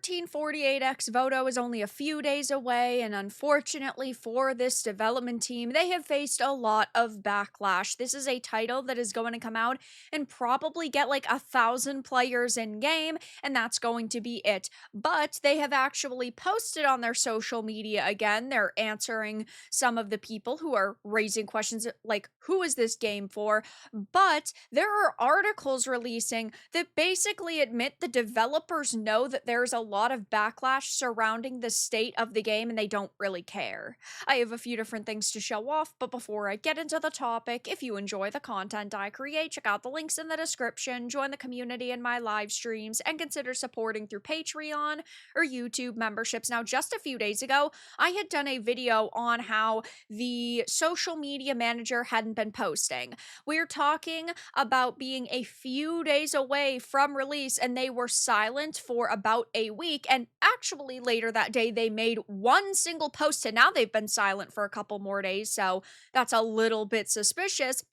1348X Voto is only a few days away, and unfortunately for this development team, they have faced a lot of backlash. This is a title that is going to come out and probably get like 1,000 players in game, and that's going to be it. But they have actually posted on their social media again. They're answering some of the people who are raising questions like, who is this game for? But there are articles releasing that basically admit the developers know that there's a lot of backlash surrounding the state of the game and they don't really care. I have a few different things to show off, but before I get into the topic, if you enjoy the content I create, check out the links in the description, join the community in my live streams, and consider supporting through Patreon or YouTube memberships. Now, just a few days ago, I had done a video on how the social media manager hadn't been posting. We're talking about being a few days away from release, and they were silent for about a week. And actually, later that day, they made one single post, and now they've been silent for a couple more days. So that's a little bit suspicious.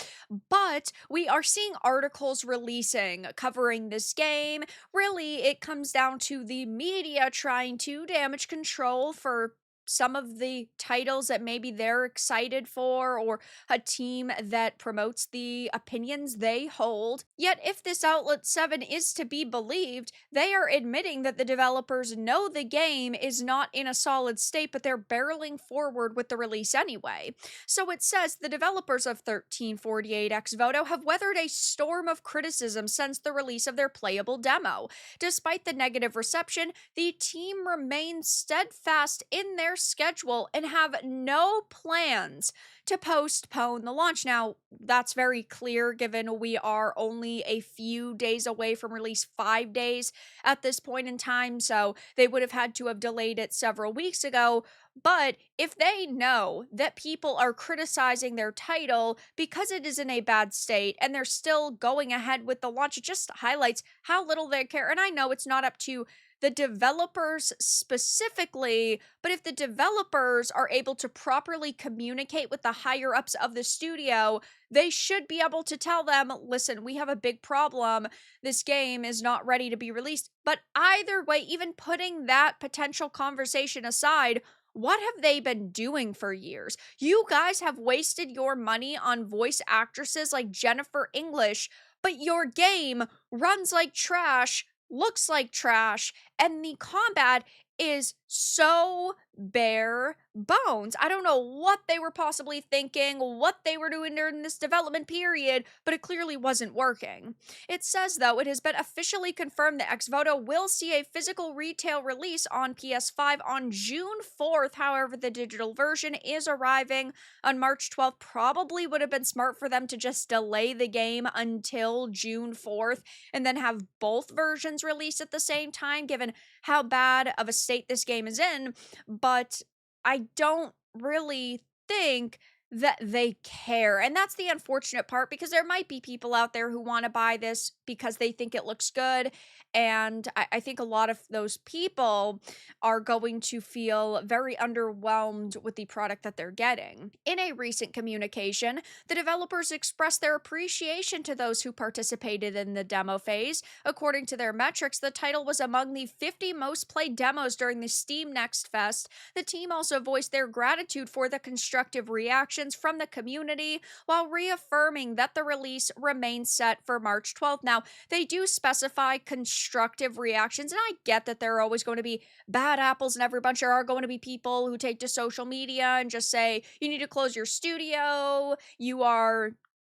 But we are seeing articles releasing covering this game. Really, it comes down to the media trying to damage control for some of the titles that maybe they're excited for, or a team that promotes the opinions they hold. Yet, if this Outlet 7 is to be believed, they are admitting that the developers know the game is not in a solid state, but they're barreling forward with the release anyway. So it says the developers of 1348X Voto have weathered a storm of criticism since the release of their playable demo. Despite the negative reception, the team remains steadfast in their schedule and have no plans to postpone the launch. Now, that's very clear given we are only a few days away from release, 5 days at this point in time, so they would have had to have delayed it several weeks ago. But if they know that people are criticizing their title because it is in a bad state and they're still going ahead with the launch, it just highlights how little they care. And I know it's not up to the developers specifically, but if the developers are able to properly communicate with the higher ups of the studio, they should be able to tell them, listen, we have a big problem. This game is not ready to be released. But either way, even putting that potential conversation aside, what have they been doing for years? You guys have wasted your money on voice actresses like Jennifer English, but your game runs like trash, looks like trash, and the combat is so bare bones. I don't know what they were possibly thinking, what they were doing during this development period, but it clearly wasn't working. It says, though, it has been officially confirmed that Xvoto will see a physical retail release on PS5 on June 4th. However, the digital version is arriving on March 12th. Probably would have been smart for them to just delay the game until June 4th and then have both versions released at the same time, given how bad of a state this game is in. But I don't really think that they care. And that's the unfortunate part, because there might be people out there who want to buy this because they think it looks good. And I think a lot of those people are going to feel very underwhelmed with the product that they're getting. In a recent communication, the developers expressed their appreciation to those who participated in the demo phase. According to their metrics, the title was among the 50 most played demos during the Steam Next Fest. The team also voiced their gratitude for the constructive reactions from the community, while reaffirming that the release remains set for March 12th. Now, they do specify constructive reactions, and I get that there are always going to be bad apples in every bunch. There are going to be people who take to social media and just say, you need to close your studio, you are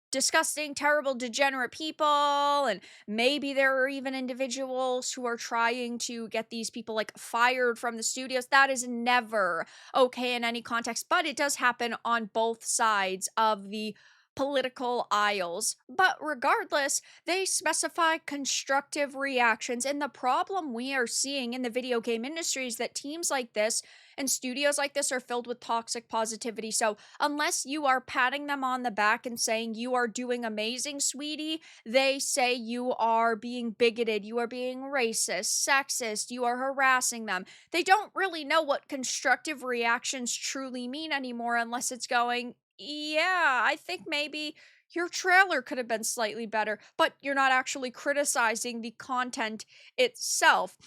disgusting, terrible, degenerate people. And maybe there are even individuals who are trying to get these people like fired from the studios. That is never okay in any context, but it does happen on both sides of the political aisles. But regardless, they specify constructive reactions. And the problem we are seeing in the video game industry is that teams like this and studios like this are filled with toxic positivity. So unless you are patting them on the back and saying you are doing amazing, sweetie, they say you are being bigoted, you are being racist, sexist, you are harassing them. They don't really know what constructive reactions truly mean anymore, unless it's going, yeah, I think maybe your trailer could have been slightly better, but you're not actually criticizing the content itself.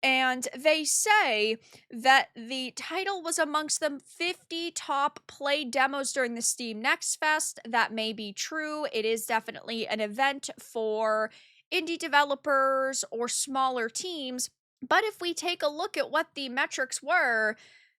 And they say that the title was amongst the 50 top played demos during the Steam Next Fest. That may be true. It is definitely an event for indie developers or smaller teams. But if we take a look at what the metrics were,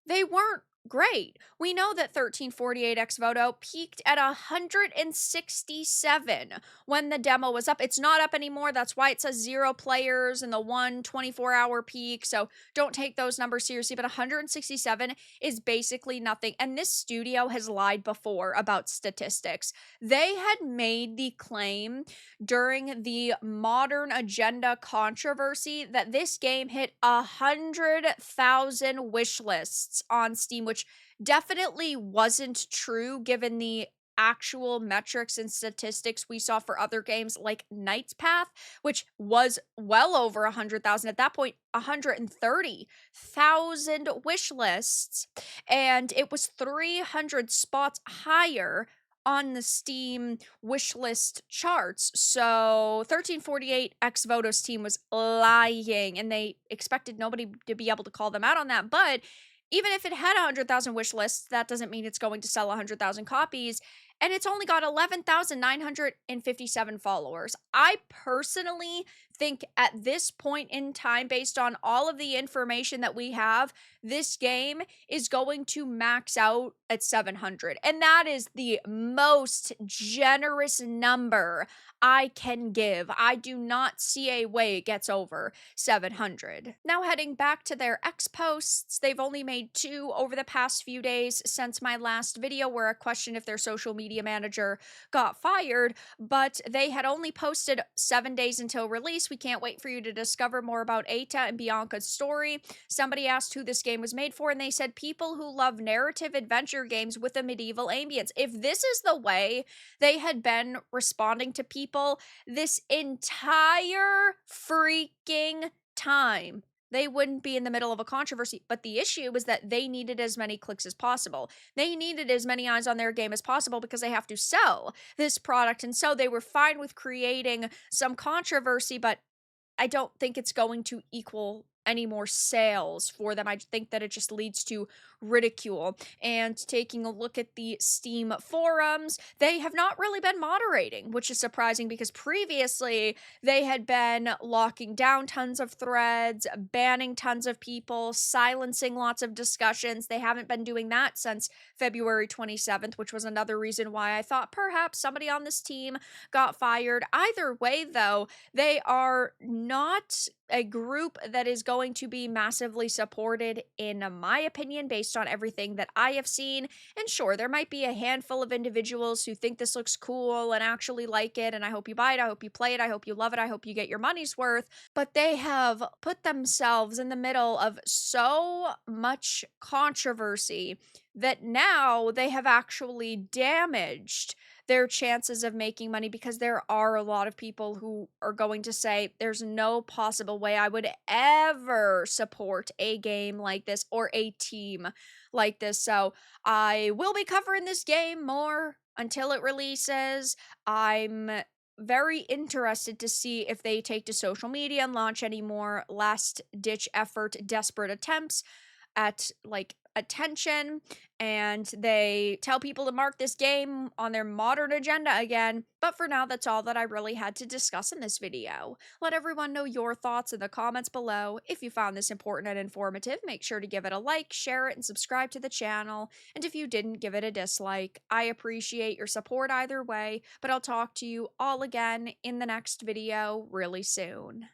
they weren't great. We know that 1348X Voto peaked at 167 when the demo was up. It's not up anymore. That's why it says 0 players in the 24-hour peak. So don't take those numbers seriously. But 167 is basically nothing. And this studio has lied before about statistics. They had made the claim during the Modern Agenda controversy that this game hit 100,000 wish lists on Steam, which definitely wasn't true given the actual metrics and statistics we saw for other games like Knight's Path, which was well over 100,000 at that point, 130,000 wish lists, and it was 300 spots higher on the Steam wishlist charts. So 1348X Voto's team was lying, and they expected nobody to be able to call them out on that. But even if it had 100,000 wish lists, that doesn't mean it's going to sell 100,000 copies. And it's only got 11,957 followers. I personally think at this point in time, based on all of the information that we have, this game is going to max out at 700. And that is the most generous number I can give. I do not see a way it gets over 700. Now, heading back to their X posts, they've only made 2 over the past few days since my last video where I questioned if their social media manager got fired, but they had only posted 7 days until release. We can't wait for you to discover more about Eita and Bianca's story. Somebody asked who this game was made for, and they said people who love narrative adventure games with a medieval ambience. If this is the way they had been responding to people this entire freaking time, they wouldn't be in the middle of a controversy. But the issue was that they needed as many clicks as possible. They needed as many eyes on their game as possible because they have to sell this product. And so they were fine with creating some controversy, but I don't think it's going to equal any more sales for them. I think that it just leads to ridicule. And taking a look at the Steam forums, they have not really been moderating, which is surprising because previously they had been locking down tons of threads, banning tons of people, silencing lots of discussions. They haven't been doing that since February 27th, which was another reason why I thought perhaps somebody on this team got fired. Either way, though, they are not a group that is going to be massively supported, in my opinion, based on everything that I have seen. And sure, there might be a handful of individuals who think this looks cool and actually like it, and I hope you buy it, I hope you play it, I hope you love it, I hope you get your money's worth. But they have put themselves in the middle of so much controversy that now they have actually damaged their chances of making money, because there are a lot of people who are going to say there's no possible way I would ever support a game like this or a team like this. So I will be covering this game more until it releases. I'm very interested to see if they take to social media and launch any more last ditch effort, desperate attempts at like attention, and they tell people to mark this game on their modern agenda again. But for now, that's all that I really had to discuss in this video. Let everyone know your thoughts in the comments below. If you found this important and informative, make sure to give it a like, share it, and subscribe to the channel. And if you didn't, give it a dislike. I appreciate your support either way, but I'll talk to you all again in the next video really soon.